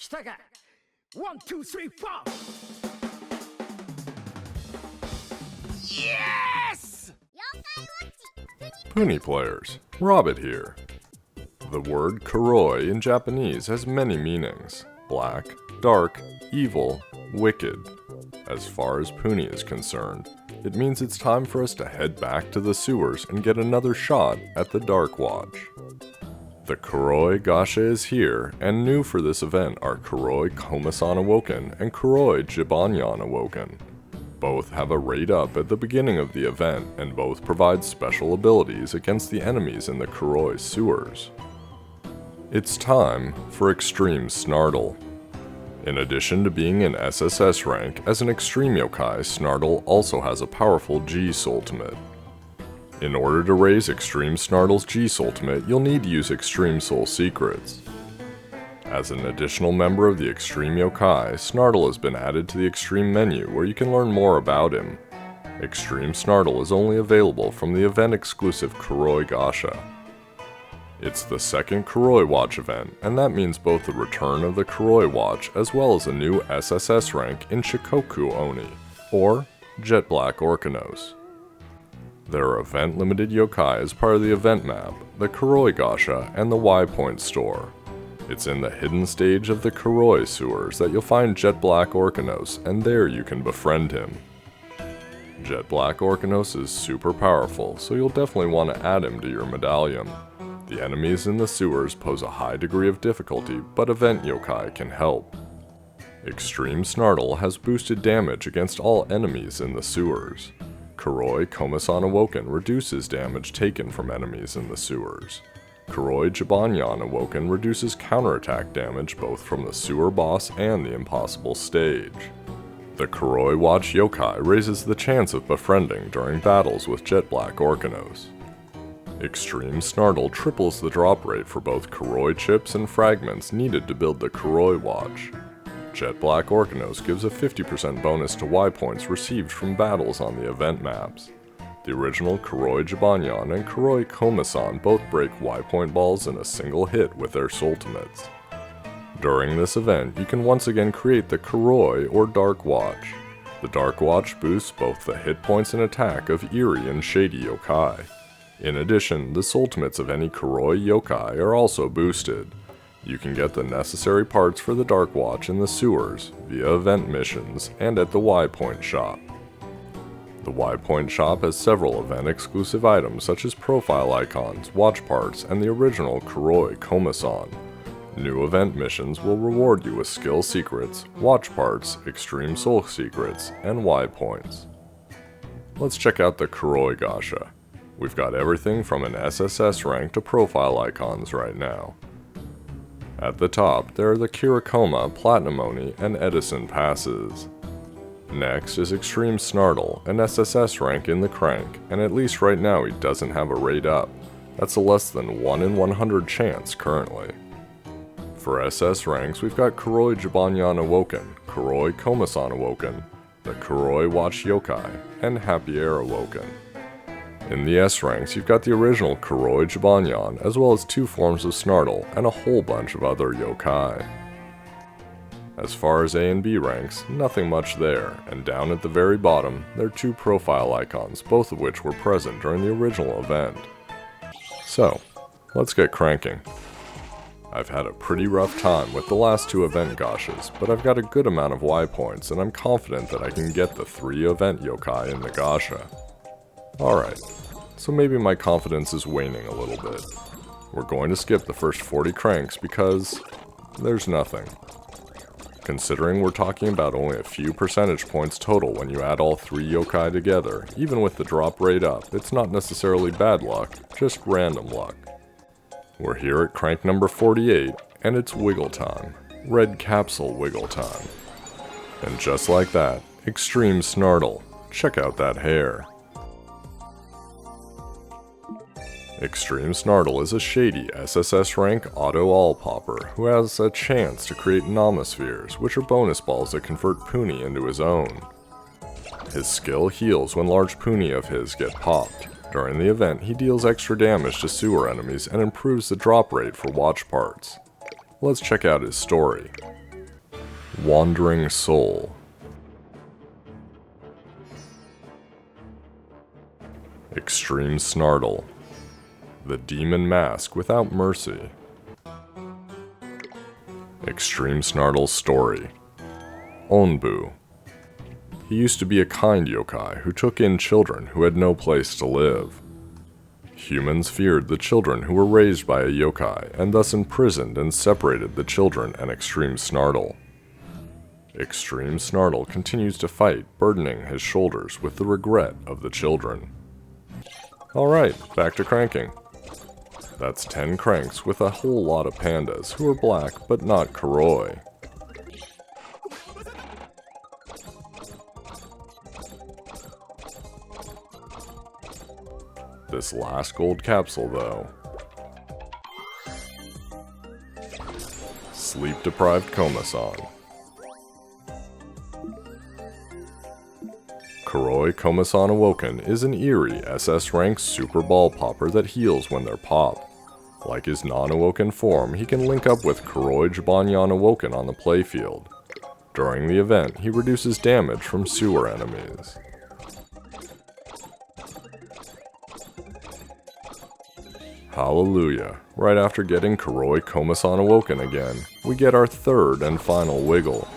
来たか 1, 2, 3, 4 Yes! Yokai Watch Puni players, Robbett here. The word Kuroi in Japanese has many meanings: black, dark, evil, wicked. As far as Puni is concerned, it means it's time for us to head back to the sewers and get another shot at the Dark Watch. The Kuroi Gasha is here, and new for this event are Kuroi Komasan Awoken and Kuroi Jibanyan Awoken. Both have a rate up at the beginning of the event, and both provide special abilities against the enemies in the Kuroi sewers. It's time for Extreme Snartle. In addition to being an SSS rank, as an extreme yokai, Snartle also has a powerful G's ultimate. In order to raise Extreme Snartle's G's ultimate, you'll need to use Extreme Soul Secrets. As an additional member of the Extreme Yokai, Snartle has been added to the Extreme menu where you can learn more about him. Extreme Snartle is only available from the event-exclusive Kuroi Gasha. It's the second Kuroi Watch event, and that means both the return of the Kuroi Watch as well as a new SSS rank in Shikoku Oni, or Jet Black Orcanos. There are event-limited yokai as part of the event map, the Kuroi Gasha, and the Y Point store. It's in the hidden stage of the Kuroi sewers that you'll find Jet Black Orcanos, and there you can befriend him. Jet Black Orcanos is super powerful, so you'll definitely want to add him to your medallion. The enemies in the sewers pose a high degree of difficulty, but event yokai can help. Extreme Snartle has boosted damage against all enemies in the sewers. Kuroi Komasan Awoken reduces damage taken from enemies in the sewers. Kuroi Jibanyan Awoken reduces counterattack damage both from the sewer boss and the impossible stage. The Kuroi Watch Yokai raises the chance of befriending during battles with Jet Black Orcanos. Extreme Snartle triples the drop rate for both Kuroi chips and fragments needed to build the Kuroi Watch. Jet Black Orcanos gives a 50% bonus to Y points received from battles on the event maps. The original Kuroi Jibanyan and Kuroi Komasan both break Y point balls in a single hit with their ultimates. During this event, you can once again create the Kuroi or Dark Watch. The Dark Watch boosts both the hit points and attack of Eerie and Shady Yokai. In addition, the ultimates of any Kuroi Yokai are also boosted. You can get the necessary parts for the Dark Watch in the sewers, via event missions, and at the Y Point shop. The Y Point shop has several event-exclusive items such as profile icons, watch parts, and the original Kuroi Komasan. New event missions will reward you with skill secrets, watch parts, extreme soul secrets, and Y points. Let's check out the Kuroi Gasha. We've got everything from an SSS rank to profile icons right now. At the top, there are the Kirakoma, Platinum Oni, and Edison passes. Next is Extreme Snartle, an SSS rank in the crank, and at least right now he doesn't have a rate up. That's a less than 1 in 100 chance currently. For SS ranks, we've got Kuroi Jibanyan Awoken, Kuroi Komasan Awoken, the Kuroi Watch Yokai, and Happy Air Awoken. In the S ranks, you've got the original Kuroi Jibanyan, as well as 2 forms of Snartle, and a whole bunch of other yokai. As far as A and B ranks, nothing much there, and down at the very bottom, there are 2 profile icons, both of which were present during the original event. So, let's get cranking. I've had a pretty rough time with the last 2 event Gashas, but I've got a good amount of Y points, and I'm confident that I can get the 3 event yokai in the Gasha. Alright, so maybe my confidence is waning a little bit. We're going to skip the first 40 cranks because there's nothing. Considering we're talking about only a few percentage points total when you add all 3 yokai together, even with the drop rate up, it's not necessarily bad luck, just random luck. We're here at crank number 48, and it's wiggle time. Red capsule wiggle time. And just like that, Extreme Snartle. Check out that hair. Extreme Snartle is a shady SSS rank auto all popper who has a chance to create Namaspheres, which are bonus balls that convert Puni into his own. His skill heals when large Puni of his get popped. During the event, he deals extra damage to sewer enemies and improves the drop rate for watch parts. Let's check out his story. Wandering Soul. Extreme Snartle. The Demon Mask Without Mercy. Extreme Snartle's Story. Onbu. He used to be a kind yokai who took in children who had no place to live. Humans feared the children who were raised by a yokai and thus imprisoned and separated the children and Extreme Snartle. Extreme Snartle continues to fight, burdening his shoulders with the regret of the children. Alright, back to cranking. That's 10 cranks with a whole lot of pandas who are black but not Kuroi. This last gold capsule though. Sleep-deprived Komasan. Kuroi Komasan Awoken is an eerie SS-ranks super ball popper that heals when they're popped. Like his non-awoken form, he can link up with Kuroi Jibanyan Awoken on the playfield. During the event, he reduces damage from sewer enemies. Hallelujah, right after getting Kuroi Komasan Awoken again, we get our third and final wiggle.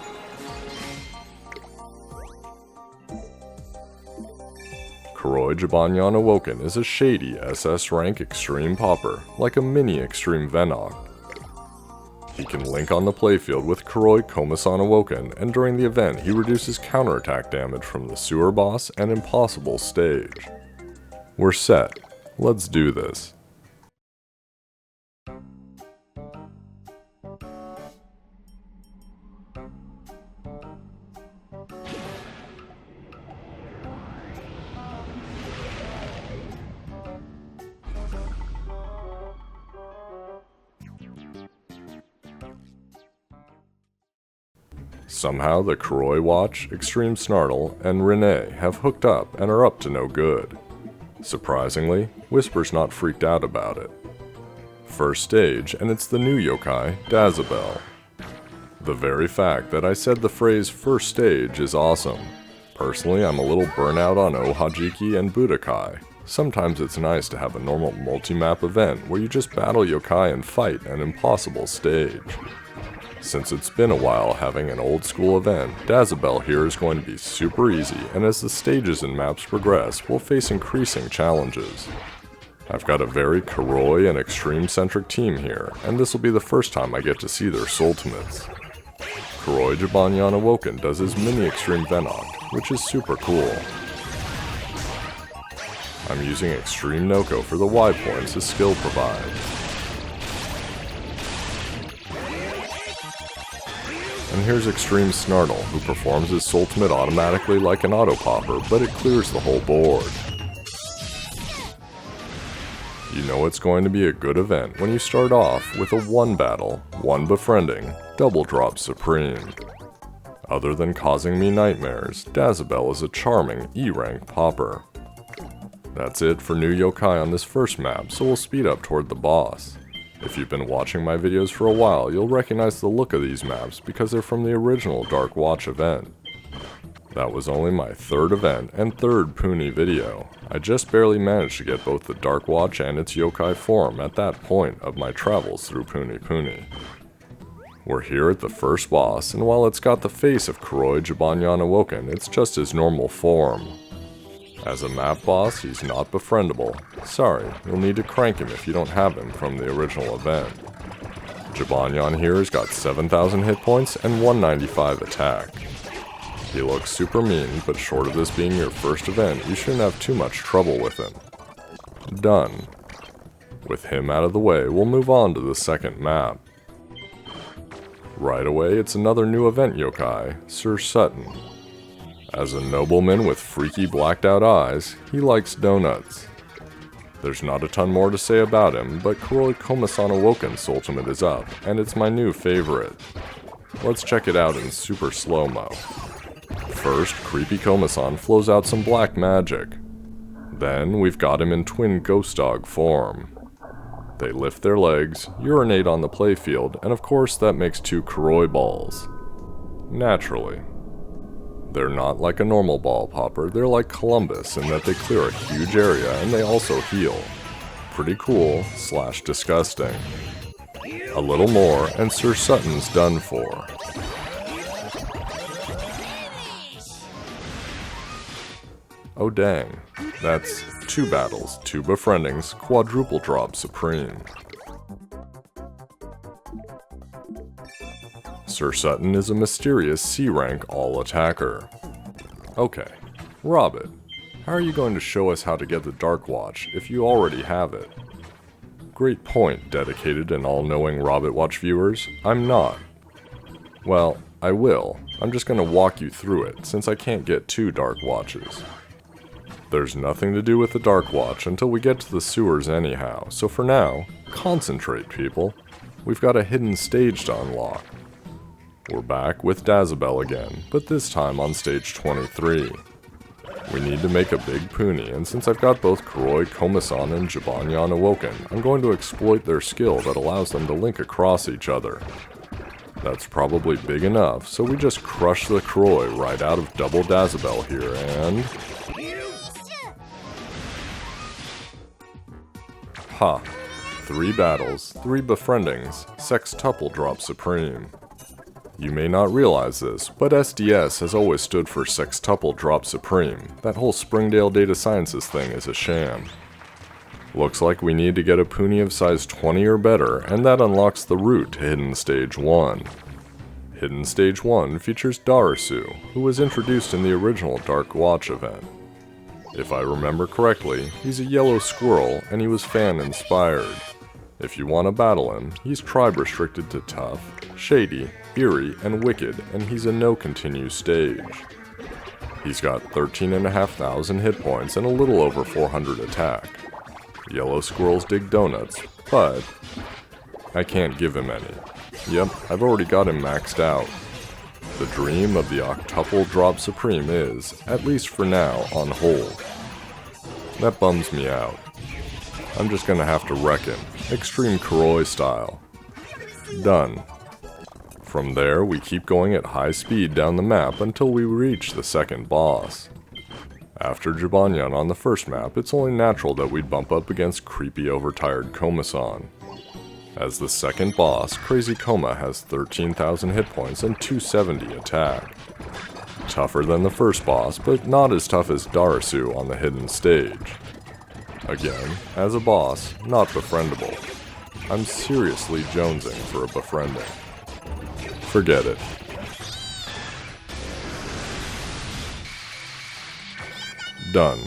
Kuroi Jibanyan Awoken is a shady SS rank extreme popper, like a mini extreme Venok. He can link on the playfield with Kuroi Komasan Awoken, and during the event he reduces counterattack damage from the sewer boss and impossible stage. We're set. Let's do this. Somehow the Kuroi Watch, Extreme Snartle, and Renee have hooked up and are up to no good. Surprisingly, Whisper's not freaked out about it. First stage, and it's the new yokai, Dazabel. The very fact that I said the phrase first stage is awesome. Personally, I'm a little burnout on Ohajiki and Budokai. Sometimes it's nice to have a normal multi-map event where you just battle yokai and fight an impossible stage. Since it's been a while having an old school event, Dazabel here is going to be super easy, and as the stages and maps progress, we'll face increasing challenges. I've got a very Kuroi and extreme-centric team here, and this will be the first time I get to see their Soultimates. Kuroi Jibanyan Awoken does his mini extreme Venok, which is super cool. I'm using Extreme Noko for the Y points his skill provides. And here's Extreme Snartle, who performs his Soultimate automatically like an auto-popper, but it clears the whole board. You know it's going to be a good event when you start off with a 1 battle, 1 befriending, double drop supreme. Other than causing me nightmares, Dazabel is a charming E-rank popper. That's it for new yokai on this first map, so we'll speed up toward the boss. If you've been watching my videos for a while, you'll recognize the look of these maps because they're from the original Dark Watch event. That was only my 3rd event and 3rd Puni video. I just barely managed to get both the Dark Watch and its yokai form at that point of my travels through Puni Puni. We're here at the first boss, and while it's got the face of Kuroi Jibanyan Awoken, it's just his normal form. As a map boss, he's not befriendable. Sorry, you'll need to crank him if you don't have him from the original event. Jibanyan here has got 7,000 hit points and 195 attack. He looks super mean, but short of this being your first event, you shouldn't have too much trouble with him. Done. With him out of the way, we'll move on to the second map. Right away, it's another new event yokai, Sir Sutton. As a nobleman with freaky blacked out eyes, he likes donuts. There's not a ton more to say about him, but Kuroi Komasan Awoken's ultimate is up, and it's my new favorite. Let's check it out in super slow-mo. First, creepy Komasan flows out some black magic. Then, we've got him in twin ghost dog form. They lift their legs, urinate on the playfield, and of course that makes 2 Kuroi balls. naturally. They're not like a normal ball popper, they're like Columbus in that they clear a huge area and they also heal. Pretty cool / disgusting. A little more and Sir Sutton's done for. Oh dang, that's 2 battles, 2 befriendings, quadruple drop supreme. Sir Sutton is a mysterious C-rank all-attacker. Okay, Robbett, how are you going to show us how to get the Dark Watch if you already have it? Great point, dedicated and all-knowing Robbett Watch viewers. I'm not. Well, I will. I'm just going to walk you through it, since I can't get 2 Dark Watches. There's nothing to do with the Dark Watch until we get to the sewers anyhow, so for now, concentrate people. We've got a hidden stage to unlock. We're back with Dazabel again, but this time on stage 23. We need to make a big puni, and since I've got both Kuroi, Komasan, and Jibanyan Awoken, I'm going to exploit their skill that allows them to link across each other. That's probably big enough, so we just crush the Kuroi right out of double Dazabel here, and... Ha! 3 battles, 3 befriendings, sextuple drop supreme. You may not realize this, but SDS has always stood for Sextuple Drop Supreme. That whole Springdale Data Sciences thing is a sham. Looks like we need to get a puni of size 20 or better, and that unlocks the route to Hidden Stage 1. Hidden Stage 1 features Darasu, who was introduced in the original Dark Watch event. If I remember correctly, he's a yellow squirrel, and he was fan-inspired. If you want to battle him, he's tribe restricted to Tough, Shady, Eerie, and Wicked, and he's a no-continue stage. He's got 13,500 hit points and a little over 400 attack. Yellow squirrels dig donuts, but I can't give him any. Yep, I've already got him maxed out. The dream of the octuple drop supreme is, at least for now, on hold. That bums me out. I'm just gonna have to wreck him, extreme Kuroi style. Done. From there, we keep going at high speed down the map until we reach the second boss. After Jibanyan on the first map, it's only natural that we'd bump up against creepy overtired Komasan. As the second boss, Crazy Koma has 13,000 hit points and 270 attack. Tougher than the first boss, but not as tough as Darasu on the hidden stage. Again, as a boss, not befriendable. I'm seriously jonesing for a befriending. Forget it. Done.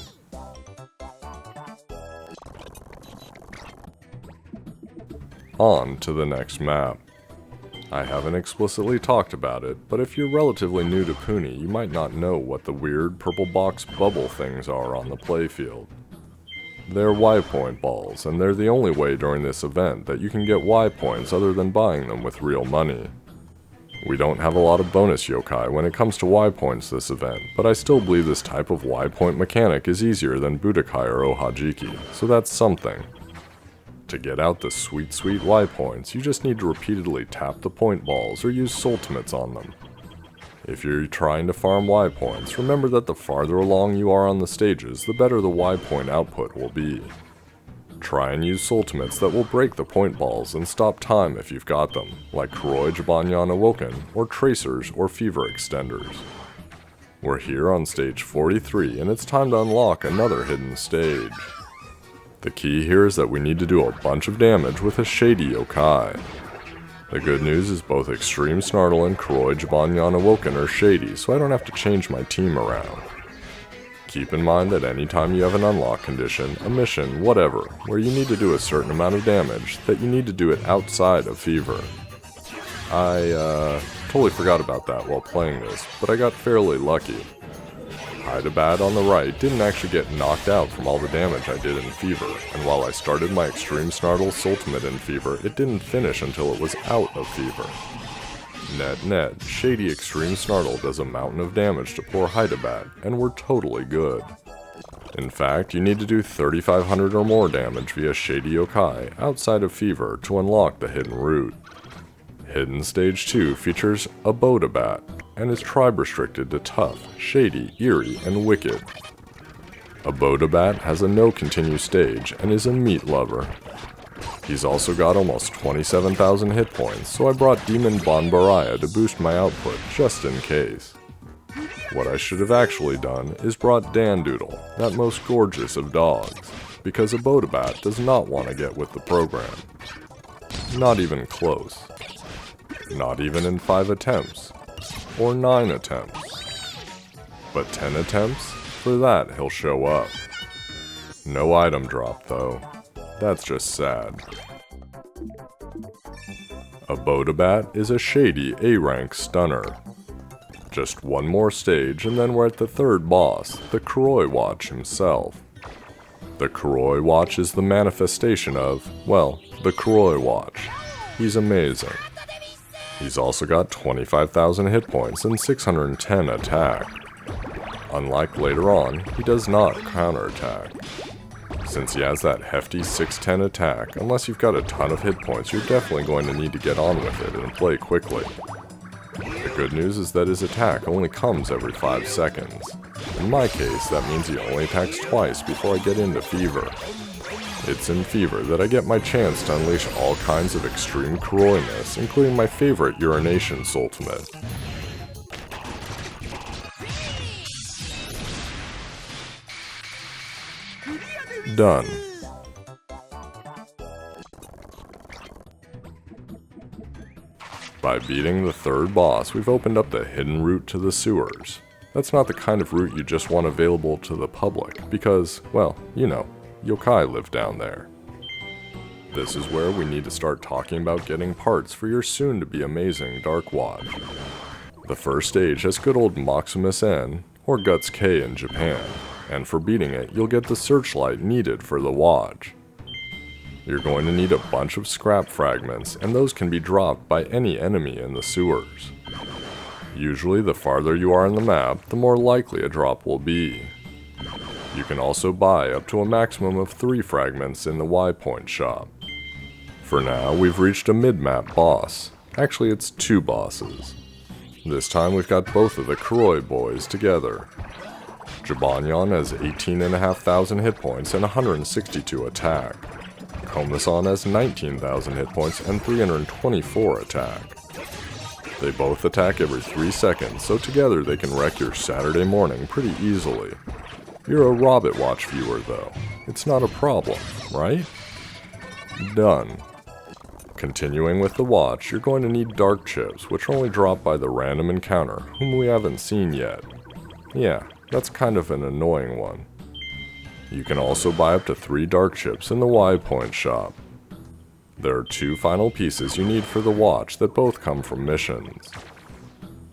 On to the next map. I haven't explicitly talked about it, but if you're relatively new to Puni, you might not know what the weird purple box bubble things are on the playfield. They're Y point balls, and they're the only way during this event that you can get Y points other than buying them with real money. We don't have a lot of bonus yokai when it comes to Y points this event, but I still believe this type of Y point mechanic is easier than Budokai or Ohajiki, so that's something. To get out the sweet Y points, you just need to repeatedly tap the point balls or use Soultimates on them. If you're trying to farm Y points, remember that the farther along you are on the stages, the better the Y point output will be. Try and use Soultimates that will break the point balls and stop time if you've got them, like Kuroi Jibanyan Awoken, or Tracers or Fever Extenders. We're here on stage 43 and it's time to unlock another hidden stage. The key here is that we need to do a bunch of damage with a Shady Yokai. The good news is both Extreme Snartle and Kuroi Jibanyan Awoken are Shady, so I don't have to change my team around. Keep in mind that anytime you have an unlock condition, a mission, whatever, where you need to do a certain amount of damage, that you need to do it outside of Fever. I totally forgot about that while playing this, but I got fairly lucky. Hydabat on the right didn't actually get knocked out from all the damage I did in Fever, and while I started my Extreme Snartle Soultimate in Fever, it didn't finish until it was out of Fever. Net, Shady Extreme Snartle does a mountain of damage to poor Hydabat, and we're totally good. In fact, you need to do 3,500 or more damage via Shady Yokai outside of Fever to unlock the hidden route. Hidden Stage 2 features a Bodabat, and is tribe restricted to tough, shady, eerie, and wicked. Abodabat has a no continue stage and is a meat lover. He's also got almost 27,000 hit points, so I brought Demon Bonbaraya to boost my output just in case. What I should have actually done is brought Dandoodle, that most gorgeous of dogs, because Abodabat does not want to get with the program. Not even close. Not even in 5 attempts. Or 9 attempts. But 10 attempts? For that, he'll show up. No item drop, though. That's just sad. Abodabat is a shady A-rank stunner. Just one more stage and then we're at the third boss, the Kuroi Watch himself. The Kuroi Watch is the manifestation of, well, the Kuroi Watch. He's amazing. He's also got 25,000 hit points and 610 attack. Unlike later on, he does not counterattack. Since he has that hefty 610 attack, unless you've got a ton of hit points, you're definitely going to need to get on with it and play quickly. The good news is that his attack only comes every 5 seconds. In my case, that means he only attacks twice before I get into Fever. It's in Fever that I get my chance to unleash all kinds of extreme Kuroi-ness, including my favorite Urination Ultimate. Done. By beating the third boss, we've opened up the hidden route to the sewers. That's not the kind of route you just want available to the public, because, well, you know, yokai live down there. This is where we need to start talking about getting parts for your soon-to-be amazing Dark Watch. The first stage has good old Maximus N, or Guts K in Japan, and for beating it, you'll get the searchlight needed for the watch. You're going to need a bunch of scrap fragments, and those can be dropped by any enemy in the sewers. Usually, the farther you are on the map, the more likely a drop will be. You can also buy up to a maximum of 3 fragments in the Y-Point shop. For now, we've reached a mid-map boss. Actually, it's 2 bosses. This time we've got both of the Kuroi boys together. Jibanyan has 18,500 hit points and 162 attack. Komasan has 19,000 hit points and 324 attack. They both attack every 3 seconds, so together they can wreck your Saturday morning pretty easily. You're a Robbett watch viewer though. It's not a problem, right? Done. Continuing with the watch, you're going to need dark chips, which are only dropped by the random encounter, whom we haven't seen yet. Yeah, that's kind of an annoying one. You can also buy up to 3 dark chips in the Y-Point shop. There are 2 final pieces you need for the watch that both come from missions.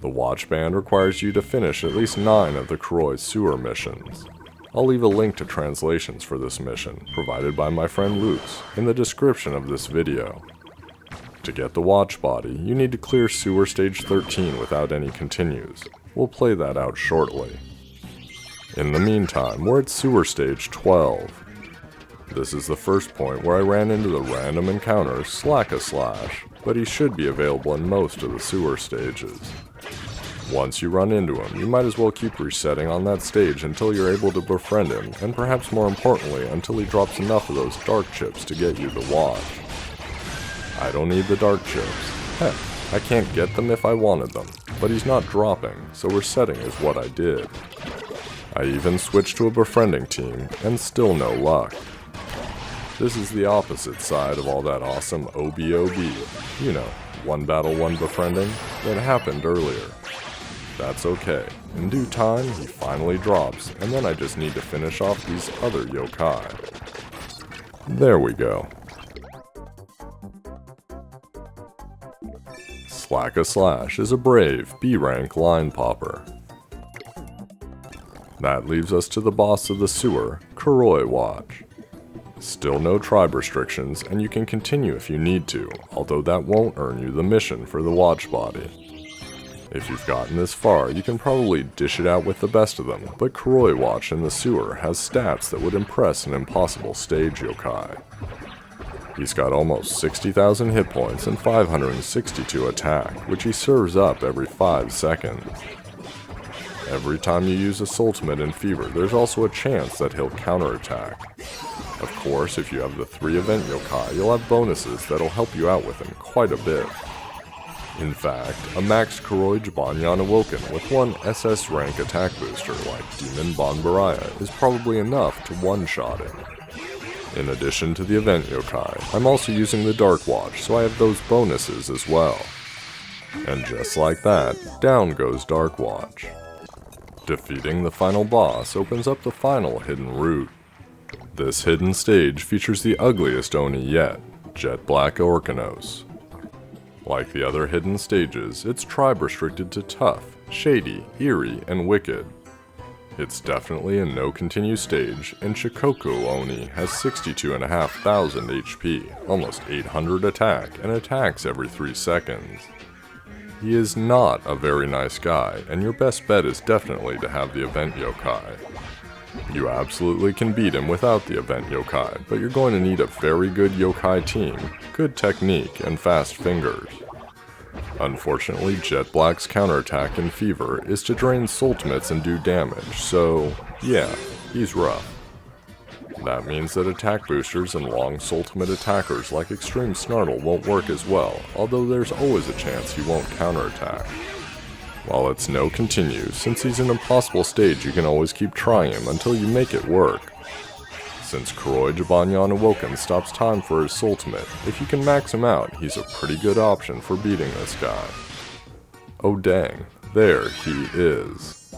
The watch band requires you to finish at least 9 of the Kuroi sewer missions. I'll leave a link to translations for this mission, provided by my friend Lutz, in the description of this video. To get the watch body, you need to clear sewer stage 13 without any continues. We'll play that out shortly. In the meantime, we're at sewer stage 12. This is the first point where I ran into the random encounter Slack-a-Slash, but he should be available in most of the sewer stages. Once you run into him, you might as well keep resetting on that stage until you're able to befriend him, and perhaps more importantly, until he drops enough of those dark chips to get you the watch. I don't need the dark chips. Heck, I can't get them if I wanted them, but he's not dropping, so resetting is what I did. I even switched to a befriending team, and still no luck. This is the opposite side of all that awesome OBOB, you know, one battle, one befriending, that happened earlier. That's okay. In due time, he finally drops, and then I just need to finish off these other yokai. There we go. Slack-a-Slash is a brave B-rank line popper. That leaves us to the boss of the sewer, Kuroi Watch. Still no tribe restrictions, and you can continue if you need to, although that won't earn you the mission for the watch body. If you've gotten this far, you can probably dish it out with the best of them, but Kuroi Watch in the sewer has stats that would impress an impossible stage yokai. He's got almost 60,000 hit points and 562 attack, which he serves up every 5 seconds. Every time you use his ultimate in Fever, there's also a chance that he'll counterattack. Of course, if you have the 3 event yokai, you'll have bonuses that'll help you out with him quite a bit. In fact, a maxed Kuroi Jibanyan Awoken with one SS rank attack booster like Demon Banbaraya is probably enough to one-shot him. In addition to the event yokai, I'm also using the Dark Watch, so I have those bonuses as well. And just like that, down goes Dark Watch. Defeating the final boss opens up the final hidden route. This hidden stage features the ugliest Oni yet, Jet Black Orcanos. Like the other hidden stages, it's tribe restricted to Tough, Shady, Eerie, and Wicked. It's definitely a no continue stage, and Shikoku Oni has 62,500 HP, almost 800 attack, and attacks every 3 seconds. He is not a very nice guy, and your best bet is definitely to have the event yokai. You absolutely can beat him without the event yokai, but you're going to need a very good yokai team, good technique, and fast fingers. Unfortunately, Jet Black's counterattack in Fever is to drain ultimates and do damage, so yeah, he's rough. That means that attack boosters and long ultimate attackers like Extreme Snartle won't work as well, although there's always a chance he won't counterattack. While it's no continue, since he's an impossible stage you can always keep trying him until you make it work. Since Kuroi Jibanyan Awoken stops time for his ultimate, if you can max him out, he's a pretty good option for beating this guy. Oh dang, there he is.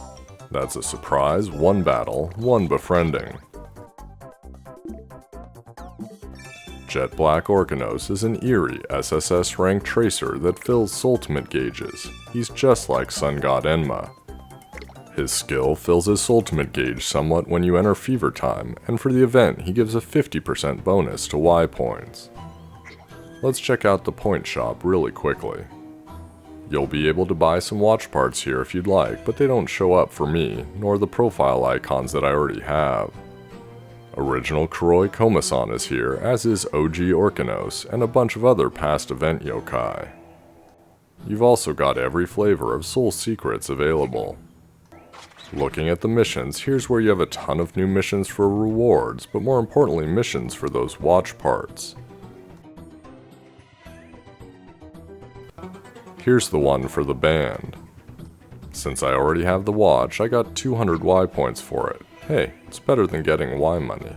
That's a surprise, 1 battle, 1 befriending. Jet Black Orcanos is an eerie SSS-rank tracer that fills ultimate gauges. He's just like Sun God Enma. His skill fills his ultimate gauge somewhat when you enter Fever time, and for the event he gives a 50% bonus to Y points. Let's check out the point shop really quickly. You'll be able to buy some watch parts here if you'd like, but they don't show up for me, nor the profile icons that I already have. Original Kuroi Komasan is here, as is OG Orcanos, and a bunch of other past event yokai. You've also got every flavor of soul secrets available. Looking at the missions, here's where you have a ton of new missions for rewards, but more importantly missions for those watch parts. Here's the one for the band. Since I already have the watch, I got 200 Y points for it. Hey, it's better than getting Y money.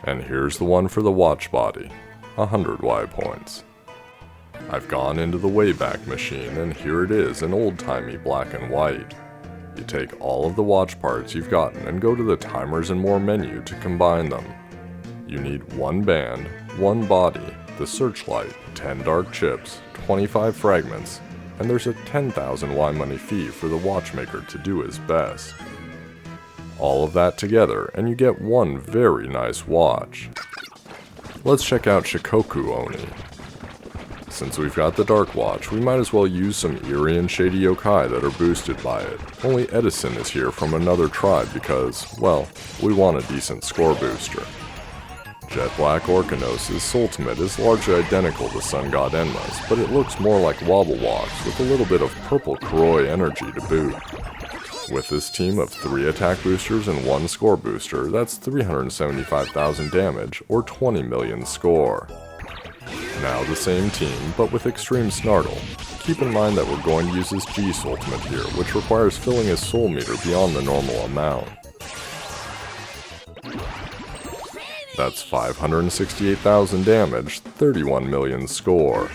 And here's the one for the watch body, 100 Y points. I've gone into the Wayback Machine, and here it is in old-timey black and white. You take all of the watch parts you've gotten and go to the Timers and More menu to combine them. You need 1 band, 1 body, the searchlight, 10 dark chips, 25 fragments, and there's a 10,000 Y money fee for the watchmaker to do his best. All of that together, and you get one very nice watch. Let's check out Shikoku Oni. Since we've got the Dark Watch, we might as well use some eerie and shady yokai that are boosted by it. Only Edison is here from another tribe because, well, we want a decent score booster. Jet Black Orcanos' ultimate is largely identical to Sun God Enma's, but it looks more like Wobble Walks with a little bit of purple Kuroi energy to boot. With this team of 3 attack boosters and 1 score booster, that's 375,000 damage or 20 million score. Now the same team, but with Extreme Snartle. Keep in mind that we're going to use his G's ultimate here, which requires filling his soul meter beyond the normal amount. That's 568,000 damage, 31 million score.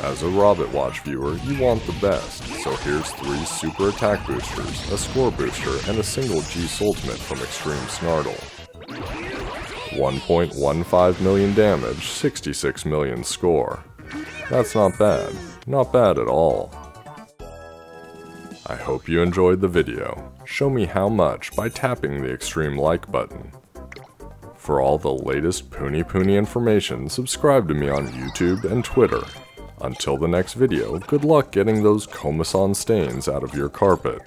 As a Robbett Watch viewer, you want the best, so here's 3 super attack boosters, a score booster, and a single G's ultimate from Extreme Snartle. 1.15 million damage, 66 million score. That's not bad. Not bad at all. I hope you enjoyed the video. Show me how much by tapping the extreme like button. For all the latest Puni Puni information, subscribe to me on YouTube and Twitter. Until the next video, good luck getting those Komasan stains out of your carpet.